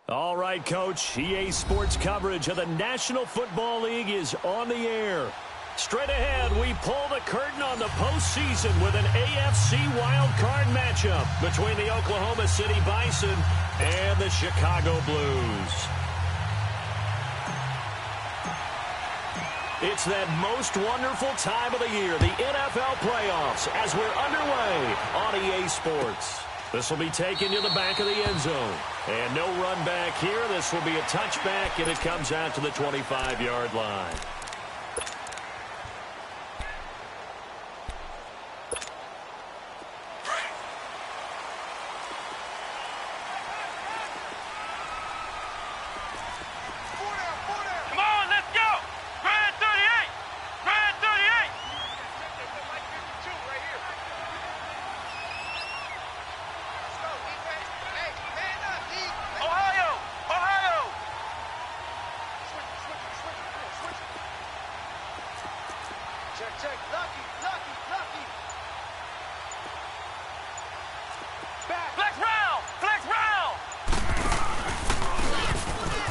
All right, Coach. EA Sports coverage of the National Football League is on the air. Straight ahead, we pull the curtain on the postseason with an AFC wildcard matchup between the Oklahoma City Bison and the Chicago Blues. It's that most wonderful time of the year, the NFL playoffs, as we're underway on EA Sports. This will be taken to the back of the end zone. And no run back here. This will be a touchback, and it comes out to the 25-yard line.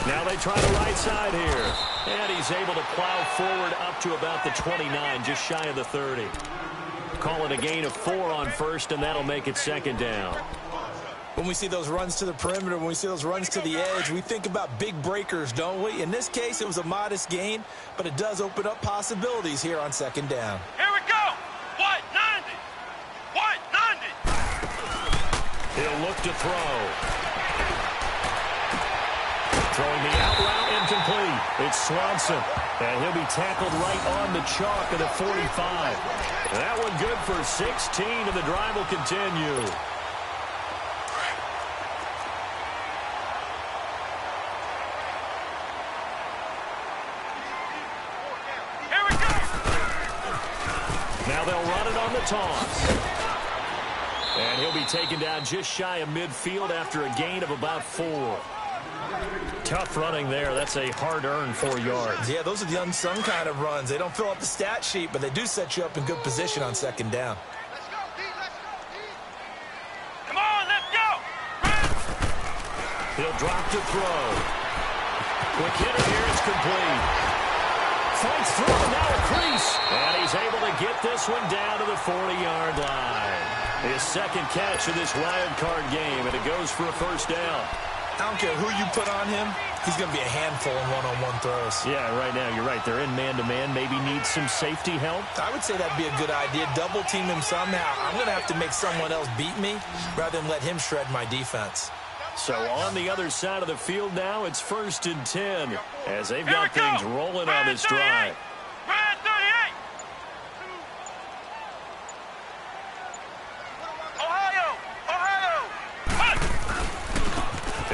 Now they try the right side here. And he's able to plow forward up to about the 29, just shy of the 30. Call it a gain of 4 on first, and that'll make it second down. When we see those runs to the perimeter, when we see those runs to the edge, we think about big breakers, don't we? In this case, it was a modest gain, but it does open up possibilities here on second down. Here we go. What? 90. What? 90. He'll look to throw. Throwing the out route incomplete. It's Swanson. And he'll be tackled right on the chalk of the 45. That one good for 16, and the drive will continue. Here we go. Now they'll run it on the toss. And he'll be taken down just shy of midfield after a gain of about 4. Tough running there. That's a hard-earned 4 yards. Yeah, those are the unsung kind of runs. They don't fill up the stat sheet, but they do set you up in good position on second down. Let's go, D. Let's go, D. Come on, let's go. He'll drop to throw. Quick hitter here. It's complete. Fights through, now a crease. And he's able to get this one down to the 40-yard line. His second catch of this wild card game, and it goes for a first down. I don't care who you put on him. He's going to be a handful in one-on-one throws. Yeah, right now, you're right. They're in man-to-man. Maybe needs some safety help. I would say that'd be a good idea. Double team him somehow. I'm going to have to make someone else beat me rather than let him shred my defense. So on the other side of the field now, it's 1st and 10 as they've got things rolling on this drive.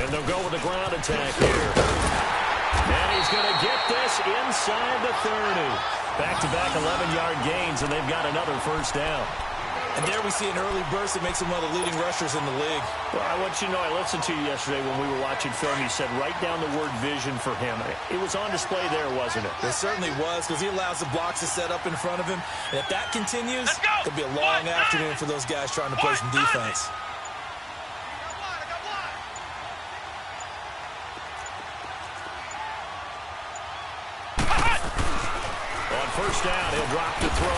And they'll go with the ground attack here. And he's going to get this inside the 30. Back-to-back 11-yard gains, and they've got another first down. And there we see an early burst that makes him one of the leading rushers in the league. Well, I want you to know, I listened to you yesterday when we were watching film. You said write down the word vision for him. It was on display there, wasn't it? It certainly was, because he allows the blocks to set up in front of him. And if that continues, it'll be a long afternoon for those guys trying to play some defense. First down, he'll drop to throw.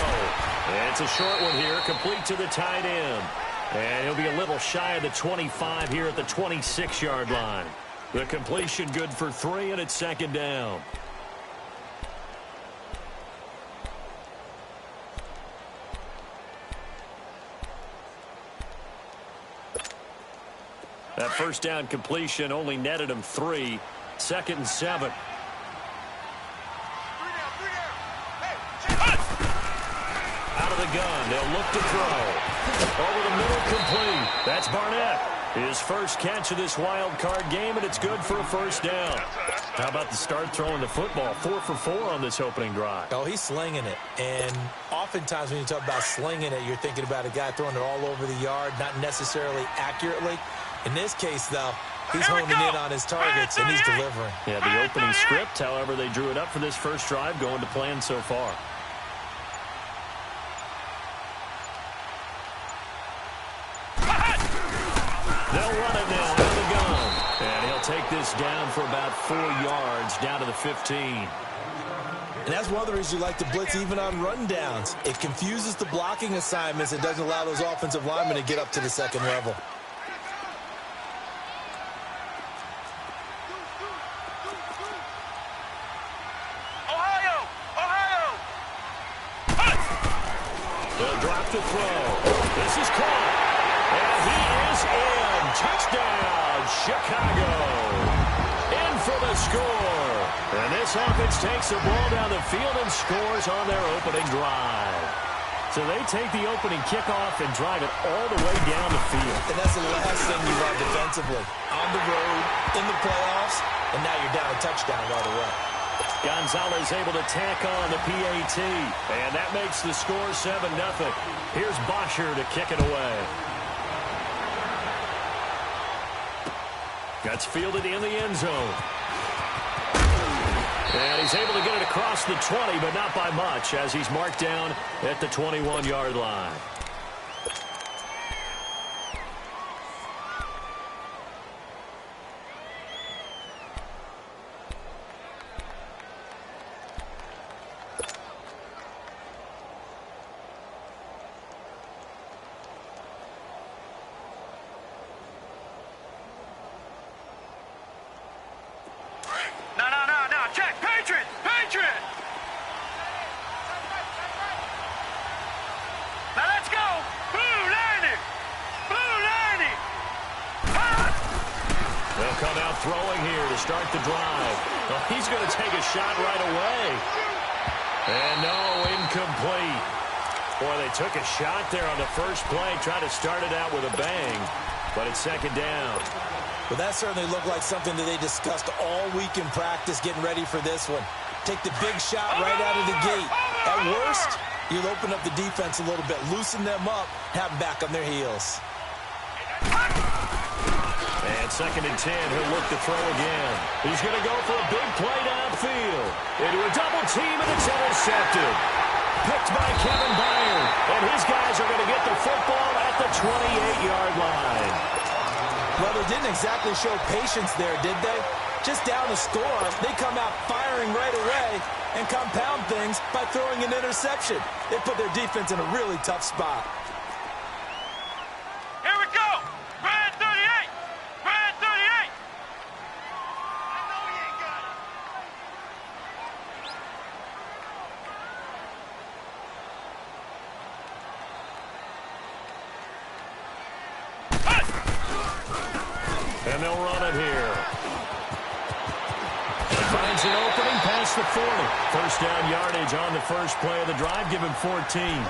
And it's a short one here, complete to the tight end. And he'll be a little shy of the 25 here at the 26-yard line. The completion good for 3, and it's second down. That first down completion only netted him 3. 2nd and 7. Gun. They'll look to throw. Over the middle, complete. That's Barnett. His first catch of this wild card game, and it's good for a first down. How about the start throwing the football? 4 for 4 on this opening drive. Oh, he's slinging it. And oftentimes when you talk about slinging it, you're thinking about a guy throwing it all over the yard, not necessarily accurately. In this case, though, he's honing in on his targets, and he's delivering. Yeah, the opening script, however, they drew it up for this first drive, going to plan so far. They'll run it now out of the gun. And he'll take this this down for about 4 yards, down to the 15. And that's one of the reasons you like to blitz even on rundowns. It confuses the blocking assignments. It doesn't allow those offensive linemen to get up to the second level. They'll drop to throw. This is caught. And he is in. Touchdown, Chicago. In for the score. And this offense takes the ball down the field and scores on their opening drive. So they take the opening kickoff and drive it all the way down the field. And that's the last thing you want defensively. On the road, in the playoffs, and now you're down a touchdown right away. Gonzalez able to tack on the PAT, and that makes the score 7-0. Here's Bosher to kick it away. That's fielded in the end zone. And he's able to get it across the 20, but not by much, as he's marked down at the 21-yard line. Throwing here to start the drive. Well, he's going to take a shot right away. And no, incomplete. Boy, they took a shot there on the first play, tried to start it out with a bang, but it's second down. Well, that certainly looked like something that they discussed all week in practice getting ready for this one. Take the big shot right out of the gate. At worst, you'll open up the defense a little bit, loosen them up, have them back on their heels. And second and 10, he'll look to throw again. He's going to go for a big play downfield. Into a double team, and it's intercepted. Picked by Kevin Byard. And his guys are going to get the football at the 28-yard line. Well, they didn't exactly show patience there, did they? Just down the score, they come out firing right away and compound things by throwing an interception. They put their defense in a really tough spot. And they'll run it here. Finds an opening past the 40. First down yardage on the first play of the drive. Give him 14.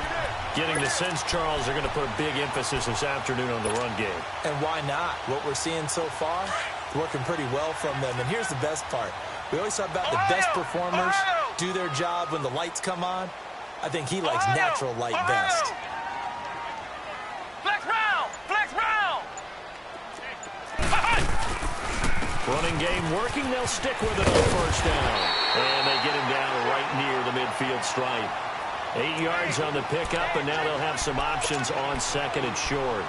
Getting the sense, Charles, they're going to put a big emphasis this afternoon on the run game. And why not? What we're seeing so far, working pretty well from them. And here's the best part. We always talk about the best performers do their job when the lights come on. I think he likes natural light best. Running game working. They'll stick with it on first down. And they get him down right near the midfield stripe. 8 yards on the pickup, and now they'll have some options on second and short.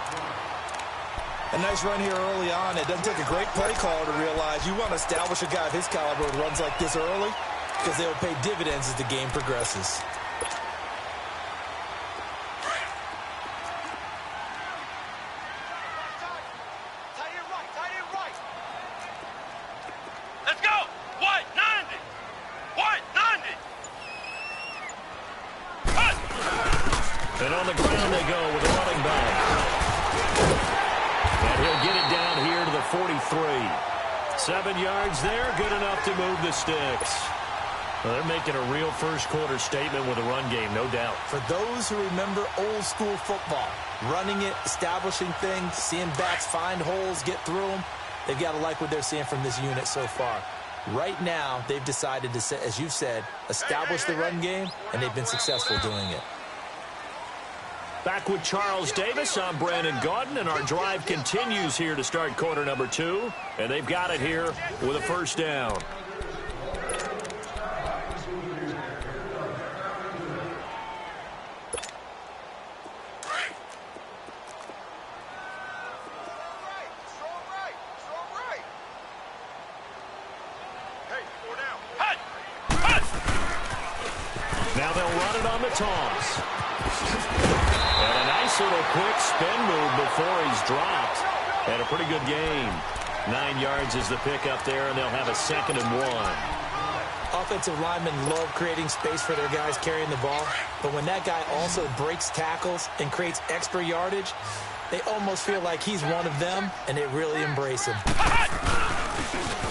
A nice run here early on. It doesn't take a great play caller to realize you want to establish a guy of his caliber who runs like this early, because they will pay dividends as the game progresses. And on the ground they go with a running back. And he'll get it down here to the 43. 7 yards there, good enough to move the sticks. Well, they're making a real first-quarter statement with a run game, no doubt. For those who remember old-school football, running it, establishing things, seeing backs find holes, get through them, they've got to like what they're seeing from this unit so far. Right now, they've decided to, as you've said, establish the run game, and they've been successful doing it. Back with Charles Davis, I'm Brandon Gaudin, and our drive continues here to start quarter number 2. And they've got it here with a first down. They'll run it on the toss. And a nice little quick spin move before he's dropped. And a pretty good game. 9 yards is the pickup there, and they'll have a 2nd and 1. Offensive linemen love creating space for their guys carrying the ball, but when that guy also breaks tackles and creates extra yardage, they almost feel like he's one of them, and they really embrace him.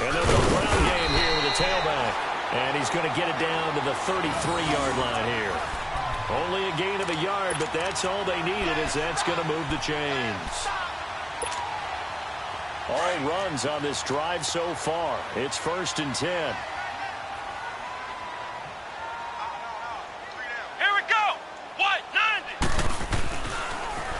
And they'll go ground game here with the tailback, and he's going to get it down to the 33-yard line here. Only a gain of a yard, but that's all they needed, as that's going to move the chains. All runs on this drive so far. It's 1st and 10. Here we go. What? 90.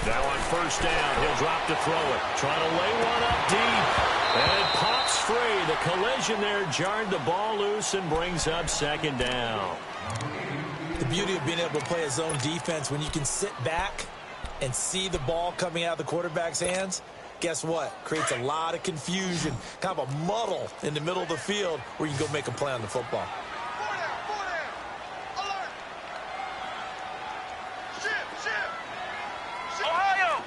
Now on 1st down, he'll drop to throw it. Trying to lay one up deep. And it pops free. The collision there jarred the ball loose and brings up 2nd down. The beauty of being able to play a zone defense when you can sit back and see the ball coming out of the quarterback's hands, guess what? Creates a lot of confusion, kind of a muddle in the middle of the field where you can go make a play on the football. Alert. Shift. Ohio.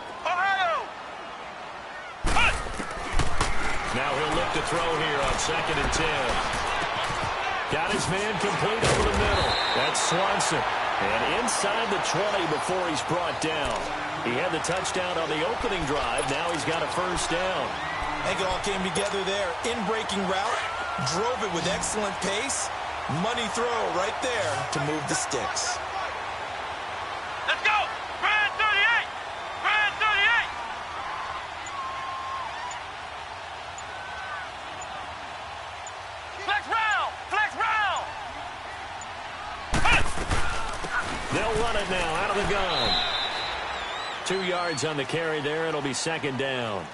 Now he'll look to throw here on 2nd and 10. Got his man complete over the middle. That's Swanson. And inside the 20 before he's brought down. He had the touchdown on the opening drive. Now he's got a 1st down. I think it all came together there. In-breaking route. Drove it with excellent pace. Money throw right there to move the sticks. Let's go. Brand 38. Brand 38. Flex round. They'll run it now out of the gun. 2 yards on the carry there. It'll be 2nd down.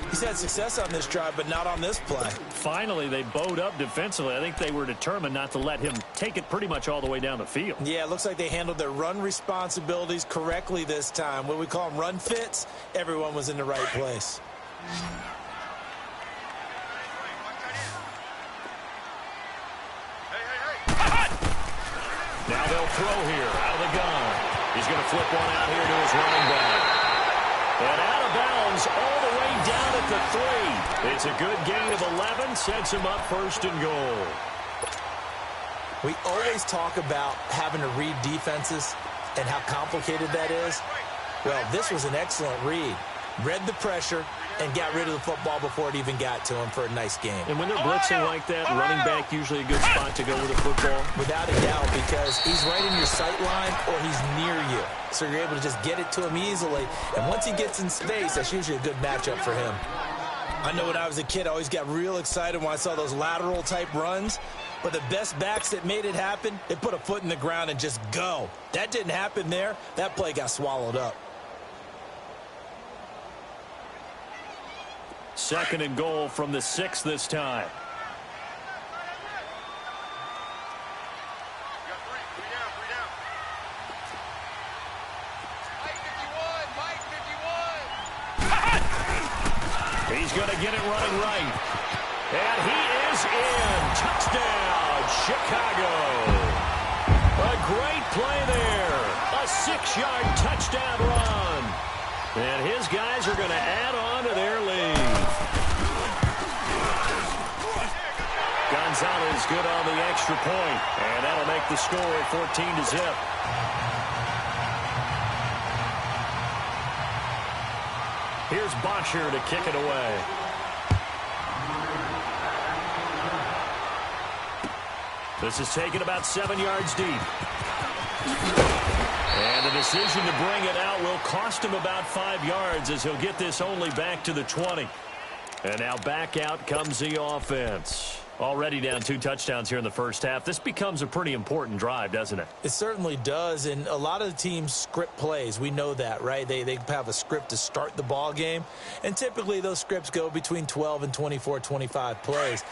He's had success on this drive, but not on this play. Finally, they bowed up defensively. I think they were determined not to let him take it pretty much all the way down the field. Yeah, it looks like they handled their run responsibilities correctly this time. What we call them run fits, everyone was in the right place. Now they'll throw here out of the gun. He's going to flip one out here to his running back. And out of bounds all the way down at the 3. It's a good gain of 11. Sets him up 1st and goal. We always talk about having to read defenses and how complicated that is. Well, this was an excellent read. Read the pressure and got rid of the football before it even got to him for a nice game. And when they're blitzing like that, running back usually a good spot to go with the football. Without a doubt, because he's right in your sight line or he's near you. So you're able to just get it to him easily. And once he gets in space, that's usually a good matchup for him. I know when I was a kid, I always got real excited when I saw those lateral type runs. But the best backs that made it happen, they put a foot in the ground and just go. That didn't happen there. That play got swallowed up. 2nd and goal from the 6 this time. He's going to get it running right. And he is in. Touchdown, Chicago. A great play there. A 6-yard touchdown run. And his guys are going to add on to their lead. Gonzalez good on the extra point. And that'll make the score 14-0. Here's Bosher to kick it away. This is taken about 7 yards deep. And the decision to bring it out will cost him about 5 yards as he'll get this only back to the 20. And now back out comes the offense. Already down 2 touchdowns here in the first half. This becomes a pretty important drive, doesn't it? It certainly does, and a lot of the teams script plays. We know that, right? They have a script to start the ball game, and typically those scripts go between 12 and 24, 25 plays.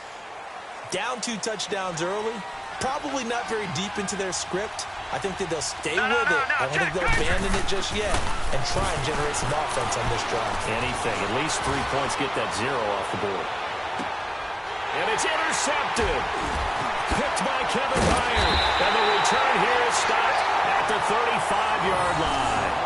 Down 2 touchdowns early, probably not very deep into their script. I think that they'll stay with it. I don't think they'll abandon it just yet and try and generate some offense on this drive. Anything. At least 3 points get that 0 off the board. And it's intercepted. Picked by Kevin Byard. And the return here is stopped at the 35-yard line.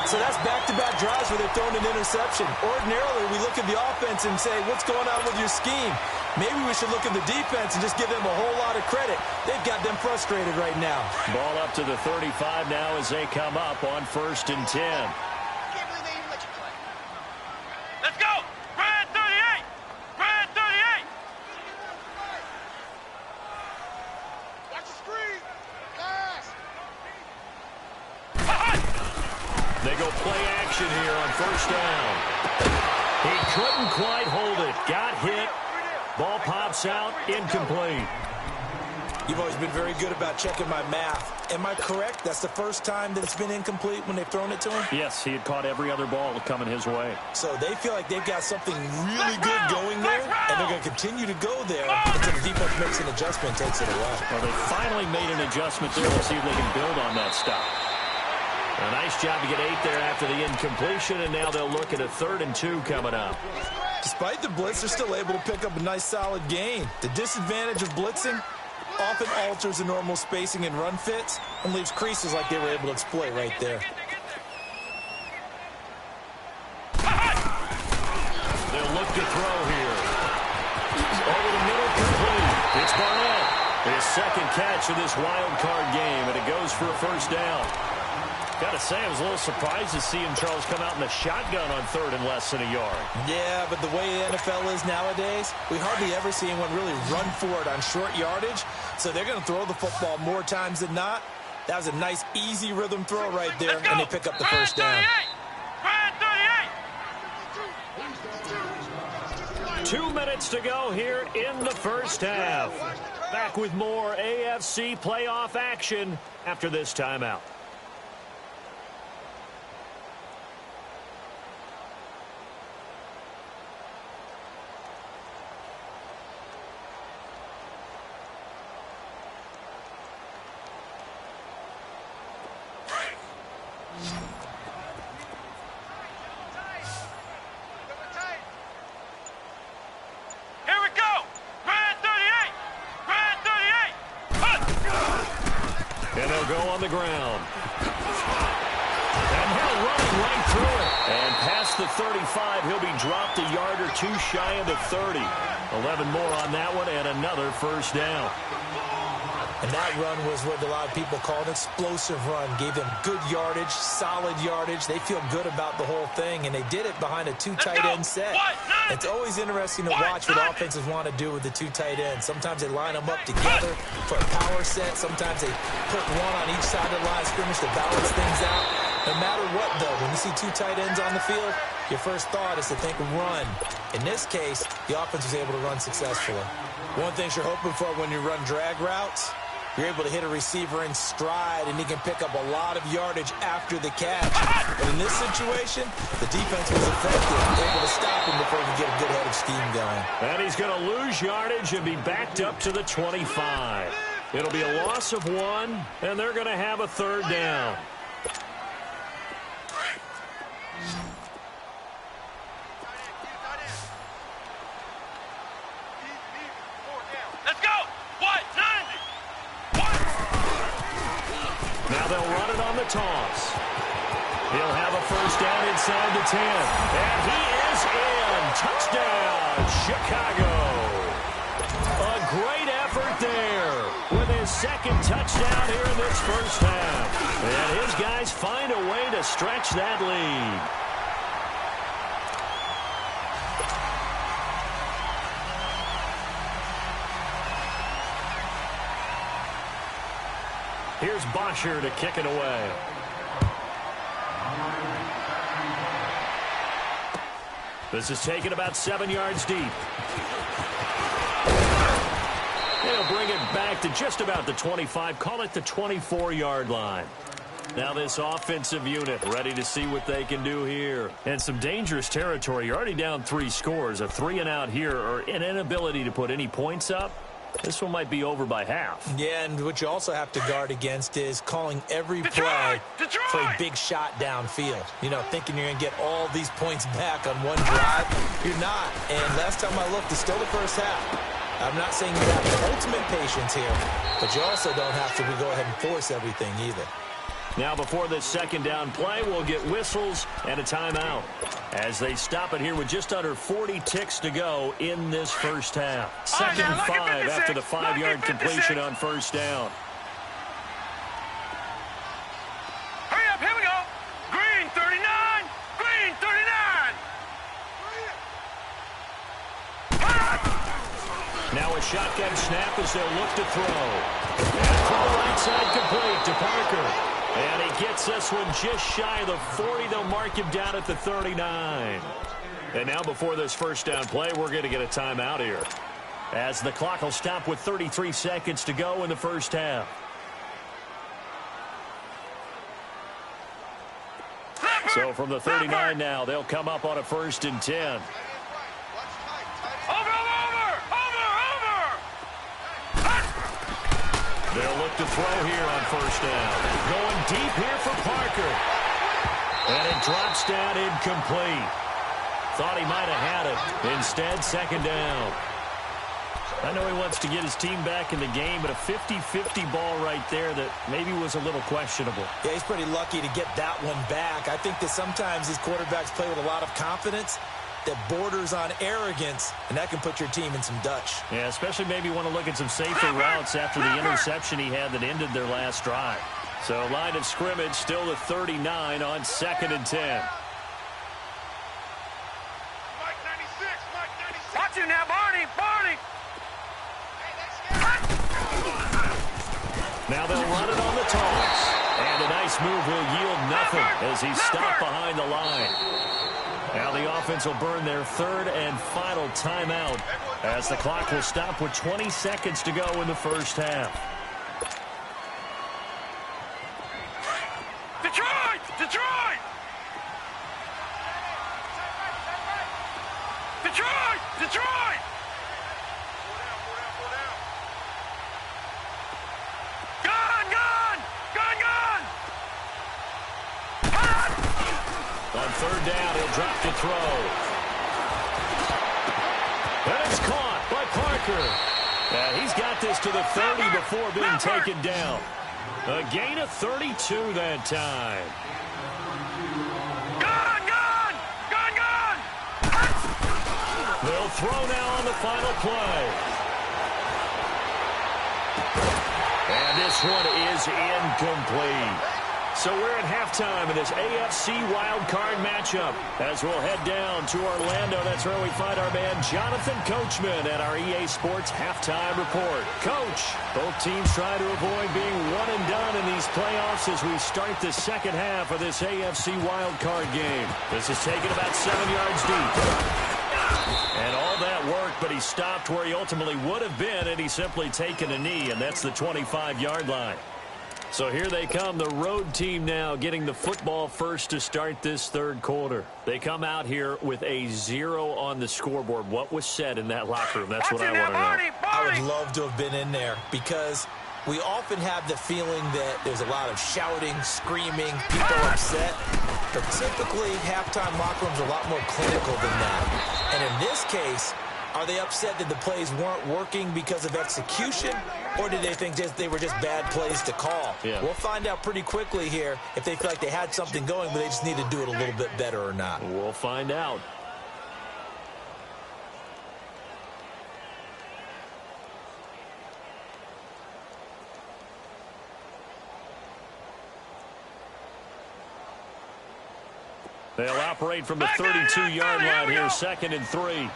So that's back-to-back drives where they've thrown an interception. Ordinarily, we look at the offense and say, what's going on with your scheme? Maybe we should look at the defense and just give them a whole lot of credit. They've got them frustrated right now. Ball up to the 35 now as they come up on 1st and 10. Can't believe they even let you play. Let's go! Red 38! Red 38! Watch the screen! Pass! They go play action here on 1st down. He couldn't quite hold it. Got hit. Ball pops out. Incomplete. You've always been very good about checking my math. Am I correct? That's the first time that it's been incomplete when they've thrown it to him? Yes, he had caught every other ball coming his way. So they feel like they've got something really good going there, and they're going to continue to go there until the defense makes an adjustment and takes it away. Well, they finally made an adjustment there. We'll see if they can build on that stop. A nice job to get 8 there after the incompletion, and now they'll look at a 3rd and 2 coming up. Despite the blitz, they're still able to pick up a nice, solid gain. The disadvantage of blitzing often alters the normal spacing and run fits and leaves creases like they were able to exploit right there. They'll look to throw here. Over the middle, complete. It's Barnett. His second catch of this wild card game, and it goes for a 1st down. Got to say, I was a little surprised to see him, Charles, come out in the shotgun on 3rd and less than a yard. Yeah, but the way the NFL is nowadays, we hardly ever see anyone really run for it on short yardage. So they're going to throw the football more times than not. That was a nice, easy rhythm throw right there, and they pick up the 1st down. 2 minutes to go here in the 1st half. Back with more AFC playoff action after this timeout. Here we go! Red 38! Red 38! And they'll go on the ground. And he'll run right through it. And past the 35, he'll be dropped a yard or 2 shy of the 30. 11 more on that one and another 1st down. And that run was what a lot of people call an explosive run. Gave them good yardage, solid yardage. They feel good about the whole thing, and they did it behind a 2 tight end set. It's always interesting to watch what offenses want to do with the 2 tight ends. Sometimes they line them up together for a power set. Sometimes they put one on each side of the line of scrimmage to balance things out. No matter what, though, when you see 2 tight ends on the field, your first thought is to think run. In this case, the offense was able to run successfully. One thing you're hoping for when you run drag routes, you're able to hit a receiver in stride, and he can pick up a lot of yardage after the catch. But in this situation, the defense was effective, able to stop him before he could get a good head of steam going. And he's going to lose yardage and be backed up to the 25. It'll be a loss of 1, and they're going to have a 3rd down. Let's go! What? 90! Now they'll run it on the toss. He'll have a 1st down inside the 10. And he is in. Touchdown, Chicago. A great effort there with his 2nd touchdown here in this 1st half. And his guys find a way to stretch that lead. Here's Bosher to kick it away. This is taken about 7 yards deep. They'll bring it back to just about the 25, call it the 24-yard line. Now this offensive unit ready to see what they can do here. And some dangerous territory. You're already down 3 scores. A 3-and-out here, or an inability to put any points up. This one might be over by half. Yeah, and what you also have to guard against is calling every play for a big shot downfield. You know, thinking you're going to get all these points back on one drive. You're not. And last time I looked, it's still the 1st half. I'm not saying you have the ultimate patience here, but you also don't have to go ahead and force everything either. Now before this second down play, we'll get whistles and a timeout as they stop it here with just under 40 ticks to go in this first half. Second and 5 after the 5-yard completion on first down. Hurry up, here we go. Green 39, green 39. Now a shotgun snap as they'll look to throw. And from the right side complete to Parker. And he gets this one just shy of the 40. They'll mark him down at the 39. And now before this first down play, we're going to get a timeout here, as the clock will stop with 33 seconds to go in the first half. So from the 39 now, they'll come up on a 1st and 10. They'll look to throw here on first down. Going deep here for Parker. And it drops down incomplete. Thought he might have had it. Instead, second down. I know he wants to get his team back in the game, but a 50-50 ball right there that maybe was a little questionable. Yeah, he's pretty lucky to get that one back. I think that sometimes these quarterbacks play with a lot of confidence that borders on arrogance, and that can put your team in some Dutch. Yeah, especially maybe want to look at some safer routes after the interception he had that ended their last drive. So line of scrimmage still the 39 on 2nd and 10. Mike 96, Mike 96. Watch you now, Barney, Barney. Now they'll run it on the toss. And a nice move will yield nothing as he's stopped behind the line. Now the offense will burn their 3rd and final timeout as the clock will stop with 20 seconds to go in the first half. Detroit! Detroit! Detroit! Detroit! Gun! Gun! Gun! Gun! On 3rd down, he'll drop to throw. And it's caught by Parker. And he's got this to the 30 before being taken down. A gain of 32 that time. Gun! Gun! Gun! Gun! They'll throw now on the final play. And this one is incomplete. So we're at halftime in this AFC wildcard matchup as we'll head down to Orlando. That's where we find our man Jonathan Coachman at our EA Sports Halftime Report. Coach, both teams try to avoid being one and done in these playoffs as we start the second half of this AFC wildcard game. This is taken about 7 yards deep. And all that work, but he stopped where he ultimately would have been, and he's simply taken a knee, and that's the 25-yard line. So here they come, the road team now getting the football first to start this 3rd quarter. They come out here with a 0 on the scoreboard. What was said in that locker room? That's what I want to know. I would love to have been in there because we often have the feeling that there's a lot of shouting, screaming, people upset. But typically, halftime locker rooms are a lot more clinical than that. And in this case, are they upset that the plays weren't working because of execution, or did they think they were just bad plays to call? Yeah. We'll find out pretty quickly here if they feel like they had something going, but they just need to do it a little bit better or not. We'll find out. They'll operate from the 32-yard line here, 2nd and 3.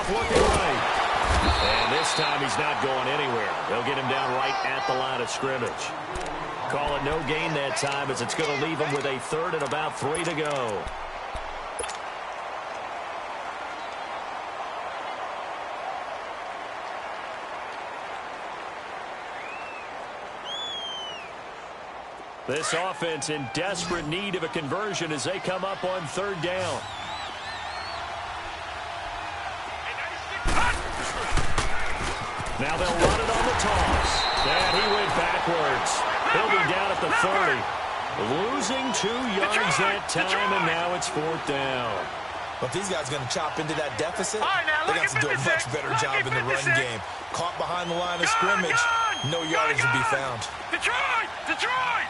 Looking right. And this time he's not going anywhere. They'll get him down right at the line of scrimmage. Call it no gain that time as it's going to leave him with a 3rd and about 3 to go. This offense in desperate need of a conversion as they come up on 3rd down. Now they'll run it on the toss. And he went backwards. He'll be down at the 30. Losing 2 yards that time, and now it's 4th down. But if these guys are going to chop into that deficit, All right, now, they got to do a much better job in the run game. Caught behind the line of scrimmage, no yardage to be found. Detroit! Detroit!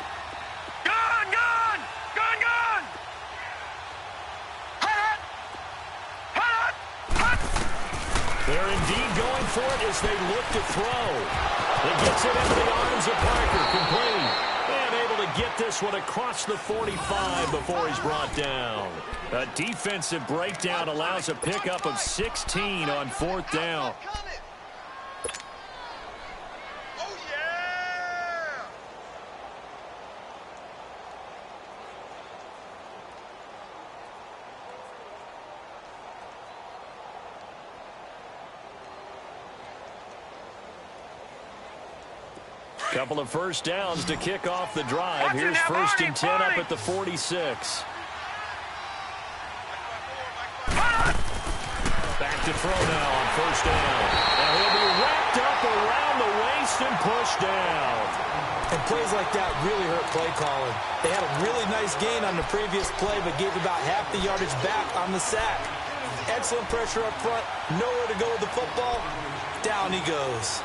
Gone! Gone! Gone! Gone! Hut! Hut! Hut! They're indeed going for it as they look to throw. It gets it into the arms of Parker, complete. And able to get this one across the 45 before he's brought down. A defensive breakdown allows a pickup of 16 on 4th down. Oh, yeah! Couple of first downs to kick off the drive. Here's 1st and 10 up at the 46. Back to throw now on 1st down. And he'll be wrapped up around the waist and pushed down. And plays like that really hurt play calling. They had a really nice gain on the previous play, but gave about half the yardage back on the sack. Excellent pressure up front. Nowhere to go with the football. Down he goes.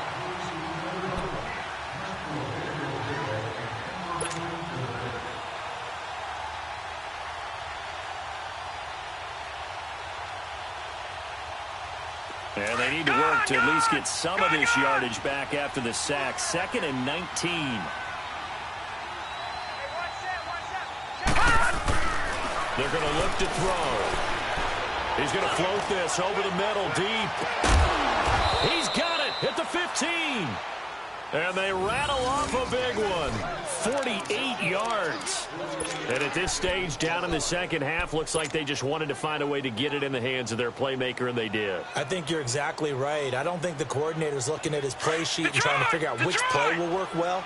And they need to work to at least get some of this yardage back after the sack. 2nd and 19. They're going to look to throw. He's going to float this over the middle deep. He's got it at the 15. And they rattle off a big one. 48 yards. And at this stage, down in the second half, looks like they just wanted to find a way to get it in the hands of their playmaker, and they did. I think you're exactly right. I don't think the coordinator's looking at his play sheet and trying to figure out which play will work well.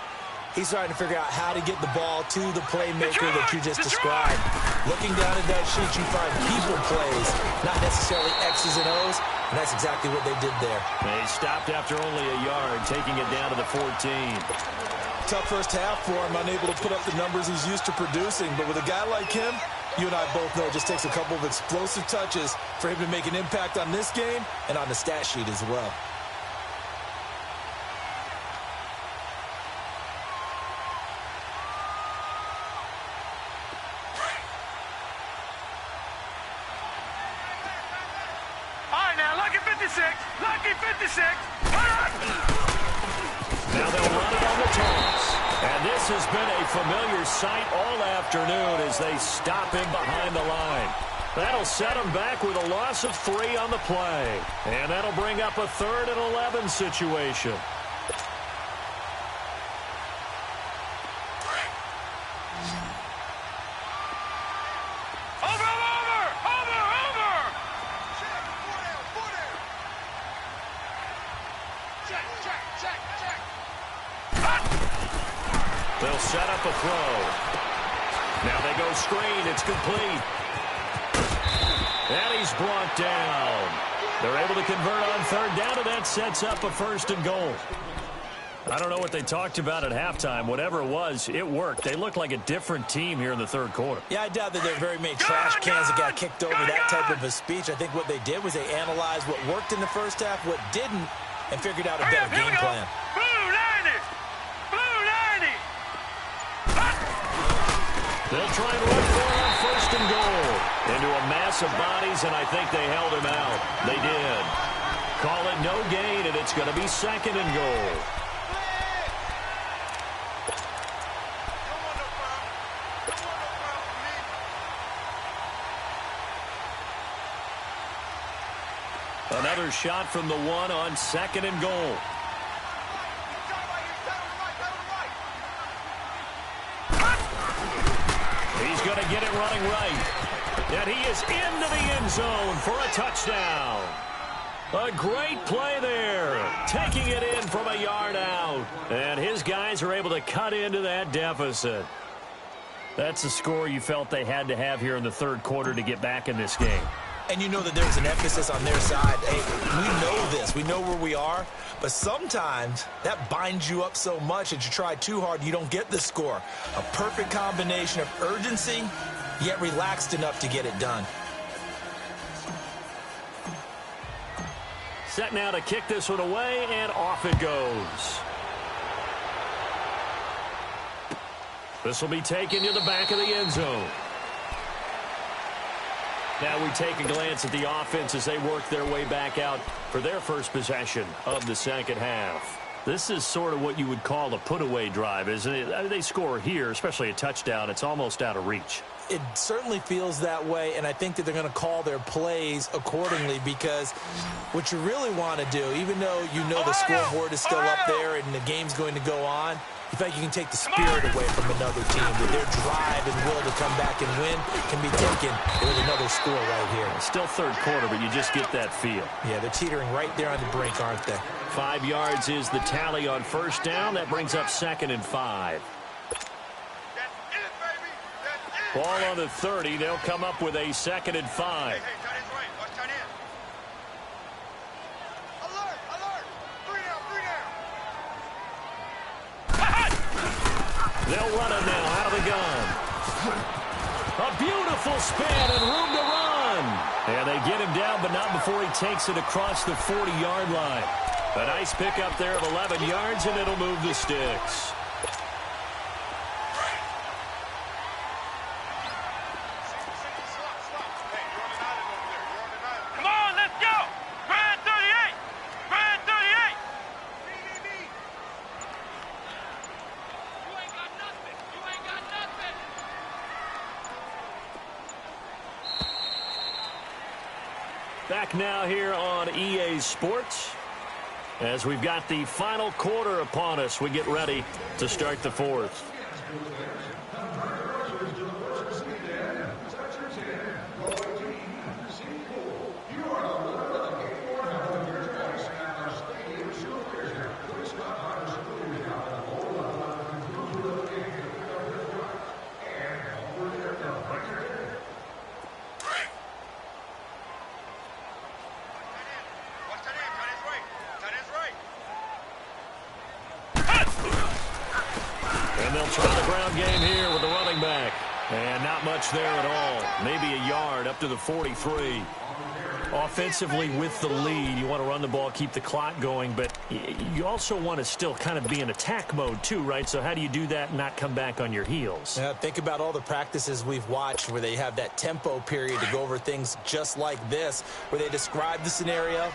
He's trying to figure out how to get the ball to the playmaker that you just described. Looking down at that sheet, you find people plays, not necessarily X's and O's, and that's exactly what they did there. They stopped after only a yard, taking it down to the 14. Tough first half for him, unable to put up the numbers he's used to producing, but with a guy like him, you and I both know it just takes a couple of explosive touches for him to make an impact on this game and on the stat sheet as well. Lucky 56. Now they'll run it on the toss. And this has been a familiar sight all afternoon as they stop him behind the line. That'll set him back with a loss of 3 on the play. And that'll bring up a 3rd and 11 situation. They'll set up a throw. Now they go screen. It's complete. And he's brought down. They're able to convert on 3rd down, and that sets up a 1st and goal. I don't know what they talked about at halftime. Whatever it was, it worked. They look like a different team here in the 3rd quarter. Yeah, I doubt that there are very many trash cans that got kicked over that type of a speech. I think what they did was they analyzed what worked in the first half, what didn't, and figured out a better game plan. They'll try and run for it on 1st and goal. Into a mass of bodies, and I think they held him out. They did. Call it no gain, and it's going to be 2nd and goal. Another shot from the 1 on 2nd and goal. He's going to get it running right. And he is into the end zone for a touchdown. A great play there. Taking it in from a yard out. And his guys are able to cut into that deficit. That's the score you felt they had to have here in the 3rd quarter to get back in this game. And you know that there's an emphasis on their side. Hey, we know this. We know where we are. But sometimes that binds you up so much that you try too hard, you don't get the score. A perfect combination of urgency, yet relaxed enough to get it done. Set now to kick this one away, and off it goes. This will be taken to the back of the end zone. Now we take a glance at the offense as they work their way back out for their first possession of the second half. This is sort of what you would call a put-away drive, isn't it? I mean, they score here, especially a touchdown. It's almost out of reach. It certainly feels that way, and I think that they're going to call their plays accordingly, because what you really want to do, even though you know the scoreboard is still up there and the game's going to go on, in fact, you can take the spirit away from another team. With their drive and will to come back and win can be taken with another score right here. Still third quarter, but you just get that feel. Yeah, they're teetering right there on the brink, aren't they? 5 yards is the tally on first down. That brings up 2nd and 5. Ball on the 30. They'll come up with a 2nd and 5. Hey, tight end's right. Watch tight end. Alert, alert. 3 down, 3 down. They'll run it now out of the gun. A beautiful spin and room to run. And they get him down, but not before he takes it across the 40-yard line. A nice pickup there of 11 yards, and it'll move the sticks. Come on, let's go. Grand 38. Grand 38. You ain't got nothing. You ain't got nothing. Back now here on EA Sports. As we've got the final quarter upon us, we get ready to start the fourth. Game here with the running back. And not much there at all. Maybe a yard up to the 43. Offensively with the lead, you want to run the ball, keep the clock going, but you also want to still kind of be in attack mode too, right? So how do you do that and not come back on your heels? Yeah, think about all the practices we've watched where they have that tempo period to go over things just like this, where they describe the scenario,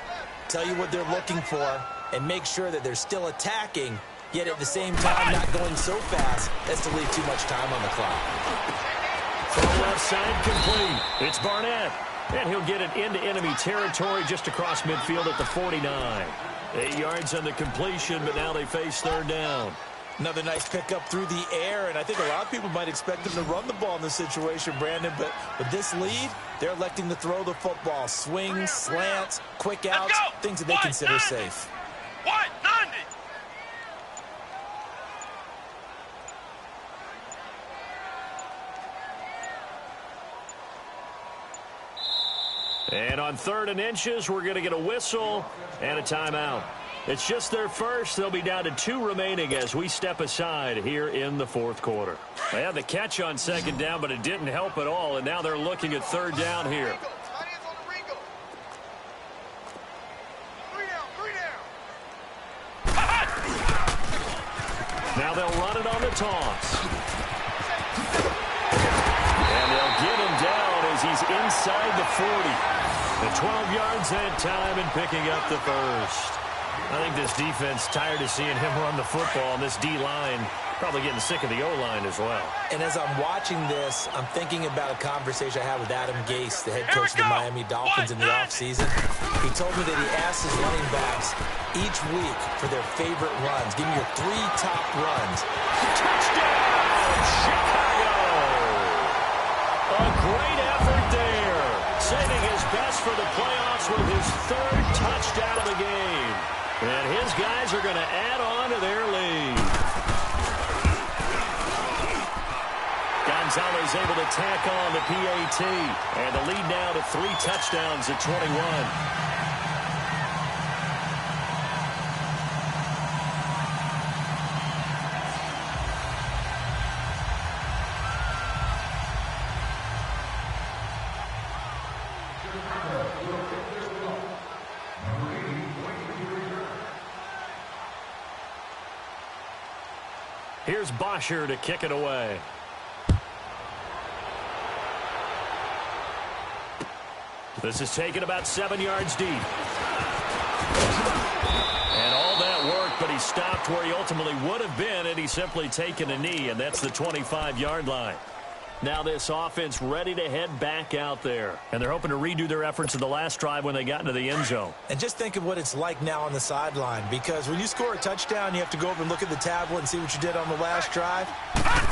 tell you what they're looking for, and make sure that they're still attacking, yet at the same time not going so fast as to leave too much time on the clock. From left side, complete. It's Barnett. And he'll get it into enemy territory just across midfield at the 49. 8 yards on the completion, but now they face third down. Another nice pickup through the air, and I think a lot of people might expect them to run the ball in this situation, Brandon, but with this lead, they're electing to throw the football. Swings, slants, quick outs, things that they consider safe. 190. And on 3rd and inches, we're going to get a whistle and a timeout. It's just their first. They'll be down to 2 remaining as we step aside here in the fourth quarter. They had the catch on 2nd down, but it didn't help at all, and now they're looking at 3rd down here. Now they'll run it on the toss. And they'll get him down as he's inside the 40. The 12 yards that time and picking up the first. I think this defense tired of seeing him run the football, and this D-line probably getting sick of the O-line as well. And as I'm watching this, I'm thinking about a conversation I had with Adam Gase, the head coach of the Miami Dolphins in the offseason. He told me that he asked his running backs each week for their favorite runs. Give me your 3 top runs. Touchdown, Chicago! A great effort there. Saving his best for the playoffs with his 3rd touchdown of the game. And his guys are going to add on to their lead. Gonzalez able to tack on the PAT. And the lead now to 3 touchdowns at 21. Here's Bosher to kick it away. This is taken about 7 yards deep. And all that work, but he stopped where he ultimately would have been, and he's simply taken a knee, and that's the 25-yard line. Now this offense ready to head back out there. And they're hoping to redo their efforts in the last drive when they got into the end zone. And just think of what it's like now on the sideline, because when you score a touchdown, you have to go over and look at the tablet and see what you did on the last drive.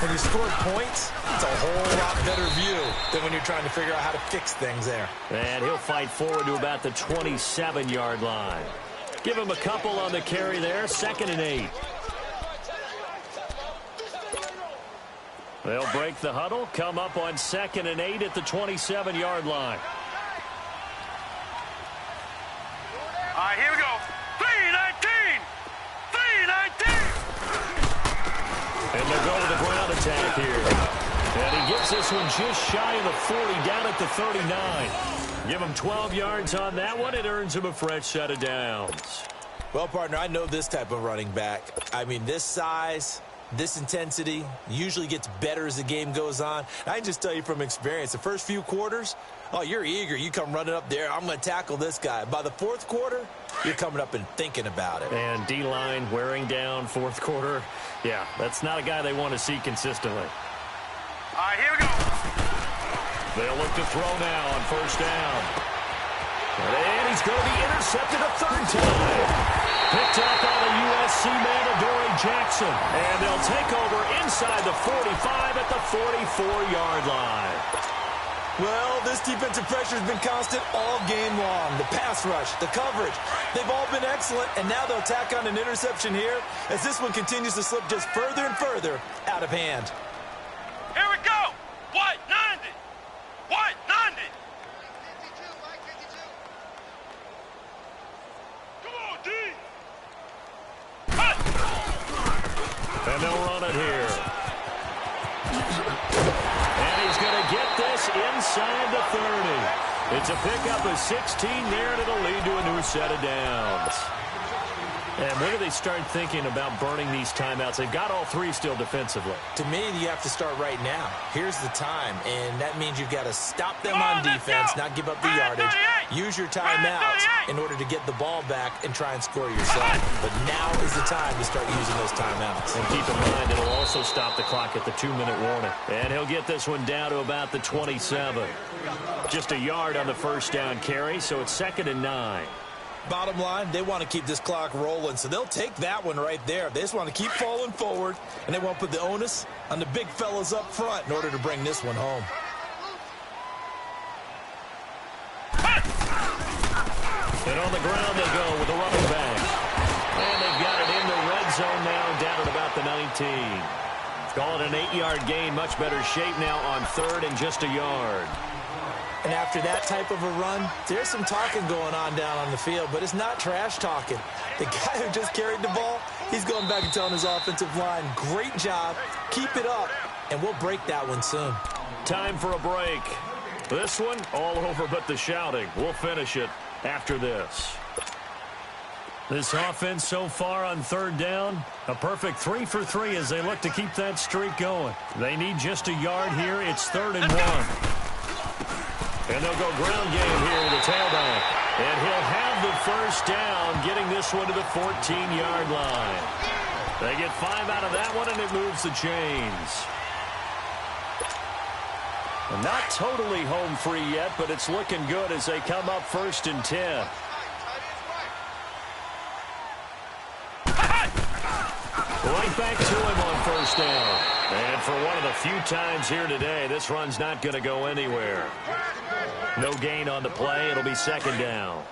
When you score points, it's a whole lot better view than when you're trying to figure out how to fix things there. And he'll fight forward to about the 27-yard line. Give him a couple on the carry there, 2nd and 8. They'll break the huddle, come up on 2nd and 8 at the 27-yard line. All right, here we go. 3-19! 3-19! And they'll go to the ground attack here. And he gets this one just shy of the 40, down at the 39. Give him 12 yards on that one. It earns him a fresh set of downs. Well, partner, I know this type of running back. I mean, this size, this intensity usually gets better as the game goes on. I can just tell you from experience, the first few quarters, oh, you're eager. You come running up there. I'm going to tackle this guy. By the 4th quarter, you're coming up and thinking about it. And D-line wearing down 4th quarter. Yeah, that's not a guy they want to see consistently. All right, here we go. They'll look to throw now on 1st down. And he's going to be intercepted a 3rd time. Picked up by the USC man, Adoree Jackson. And they'll take over inside the 45 at the 44-yard line. Well, this defensive pressure has been constant all game long. The pass rush, the coverage, they've all been excellent, and now they'll tack on an interception here as this one continues to slip just further and further out of hand. Here we go. White 90. White 90. Come on, D. And they'll run it here. And he's going to get this inside the 30. It's a pickup of 16 there, and it'll lead to a new set of downs. And when do they start thinking about burning these timeouts? They've got all 3 still defensively. To me, you have to start right now. Here's the time, and that means you've got to stop them on defense, not give up the yardage. Use your timeouts in order to get the ball back and try and score yourself. But now is the time to start using those timeouts. And keep in mind, it'll also stop the clock at the 2-minute warning. And he'll get this one down to about the 27. Just a yard on the 1st down carry, so it's 2nd and 9. Bottom line, they want to keep this clock rolling, so they'll take that one right there. They just want to keep falling forward, and they won't put the onus on the big fellas up front in order to bring this one home. And on the ground they go with the running back. And they've got it in the red zone now, down at about the 19. Call it an 8-yard gain, much better shape now on 3rd and just a yard. And after that type of a run, there's some talking going on down on the field, but it's not trash talking. The guy who just carried the ball, he's going back and telling his offensive line, great job, keep it up, and we'll break that one soon. Time for a break. This one, all over but the shouting. We'll finish it after this. This offense so far on 3rd down, a perfect 3 for 3 as they look to keep that streak going. They need just a yard here. It's 3rd and 1. And they'll go ground game here with the tailback. And he'll have the 1st down, getting this one to the 14-yard line. They get 5 out of that one, and it moves the chains. And not totally home free yet, but it's looking good as they come up 1st and 10. Right back to him on 1st down. And for one of the few times here today, this run's not going to go anywhere. No gain on the play. It'll be 2nd down.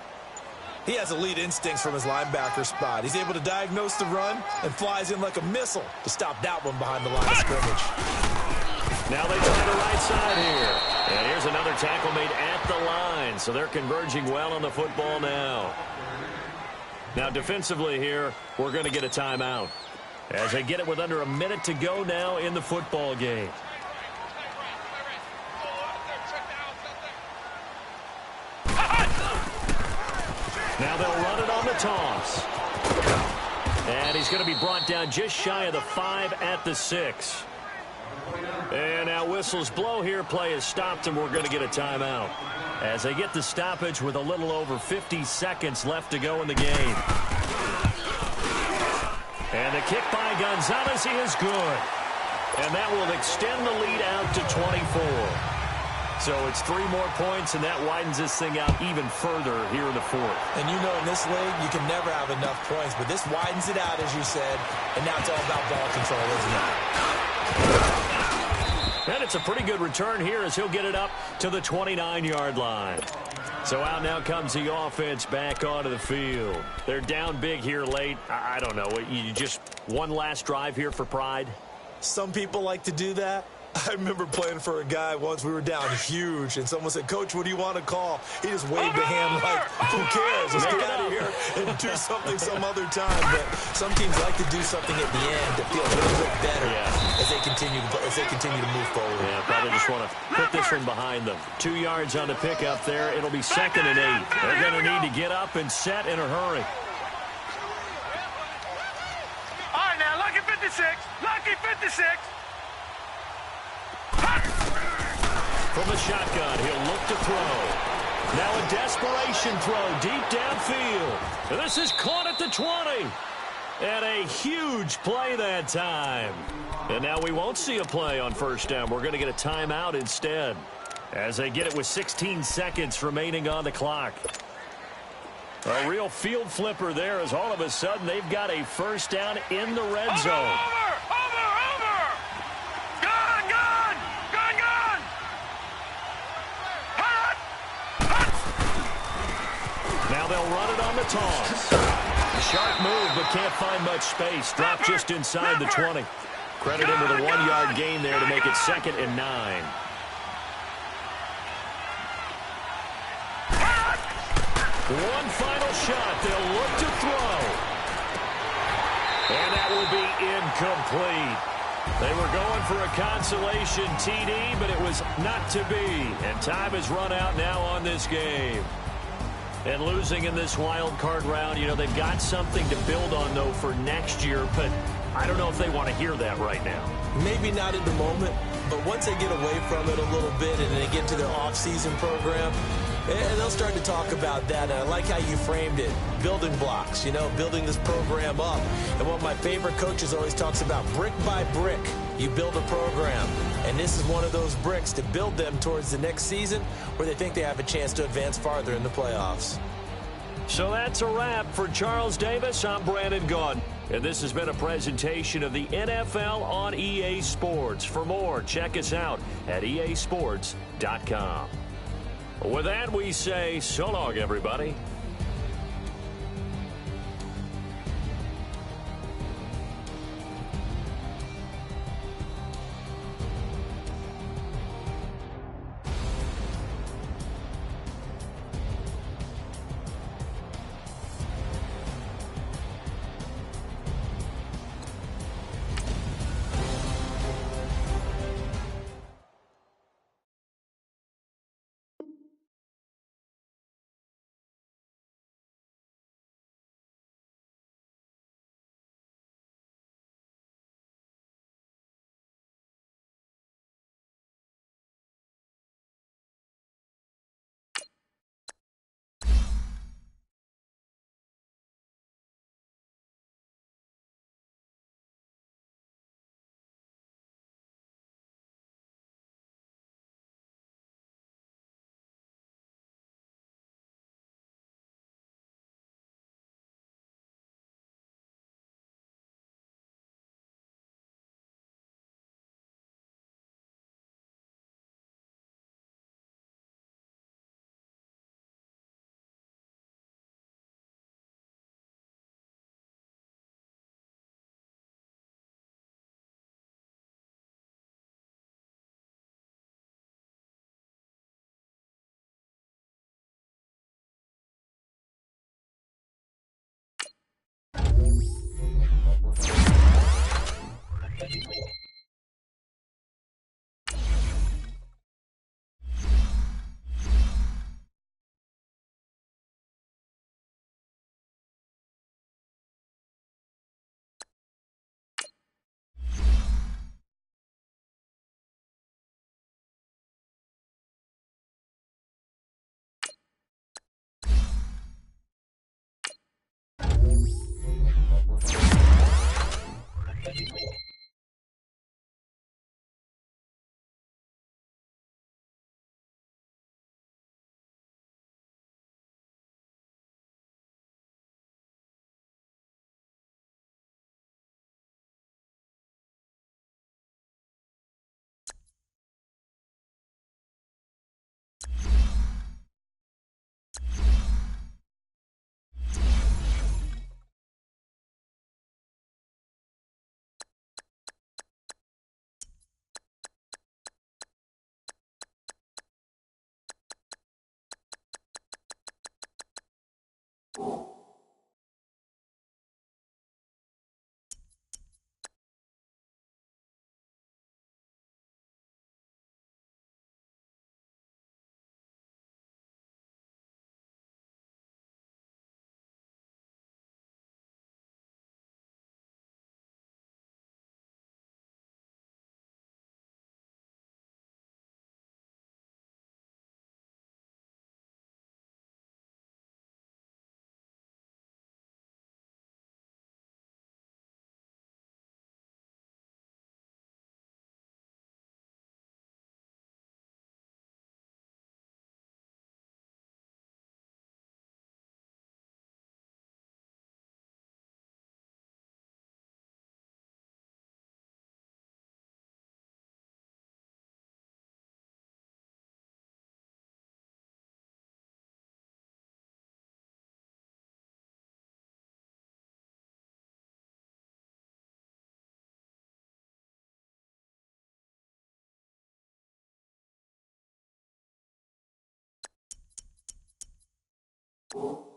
He has elite instincts from his linebacker spot. He's able to diagnose the run and flies in like a missile to stop that one behind the line of scrimmage. Now they try the right side here. And here's another tackle made at at the line, so they're converging well on the football now. Now, defensively here, we're going to get a timeout as they get it with under a minute to go now in the football game. Now they'll run it on the toss. And he's going to be brought down just shy of the 5 at the 6. And now whistles blow here. Play is stopped, and we're going to get a timeout as they get the stoppage with a little over 50 seconds left to go in the game. And the kick by Gonzalez is good. And that will extend the lead out to 24. So it's 3 more points, and that widens this thing out even further here in the 4th. And you know, in this league, you can never have enough points, but this widens it out, as you said, and now it's all about ball control, isn't it? And it's a pretty good return here as he'll get it up to the 29-yard line. So out now comes the offense back onto the field. They're down big here late. I don't know. You just one last drive here for pride? Some people like to do that. I remember playing for a guy once. We were down huge, and someone said, "Coach, what do you want to call?" He just waved a hand like, "Who cares? Let's get out of here and do something some other time." But some teams like to do something at the end to feel a little bit better as they continue to move forward. Yeah, probably just want to put this one behind them. 2 yards on the pickup there. It'll be 2nd and 8. They're going to need to get up and set in a hurry. All right, now, lucky 56. Lucky 56. From the shotgun, he'll look to throw. Now a desperation throw deep downfield. And this is caught at the 20. And a huge play that time. And now we won't see a play on 1st down. We're going to get a timeout instead as they get it with 16 seconds remaining on the clock. A real field flipper there as all of a sudden they've got a 1st down in the red zone. Now they'll run it on the toss. Sharp move, but can't find much space. Drop just inside the 20. Credit him with a 1-yard gain there to make it 2nd and 9. One final shot. They'll look to throw. And that will be incomplete. They were going for a consolation TD, but it was not to be. And time has run out now on this game. And losing in this wild card round, you know, they've got something to build on, though, for next year. But I don't know if they want to hear that right now. Maybe not in the moment, but once they get away from it a little bit and they get to their off-season program, and they'll start to talk about that. And I like how you framed it. Building blocks, you know, building this program up. And one of my favorite coaches always talks about brick by brick, you build a program. And this is one of those bricks to build them towards the next season where they think they have a chance to advance farther in the playoffs. So that's a wrap for Charles Davis. I'm Brandon Gaudin. And this has been a presentation of the NFL on EA Sports. For more, check us out at easports.com. With that, we say so long, everybody. you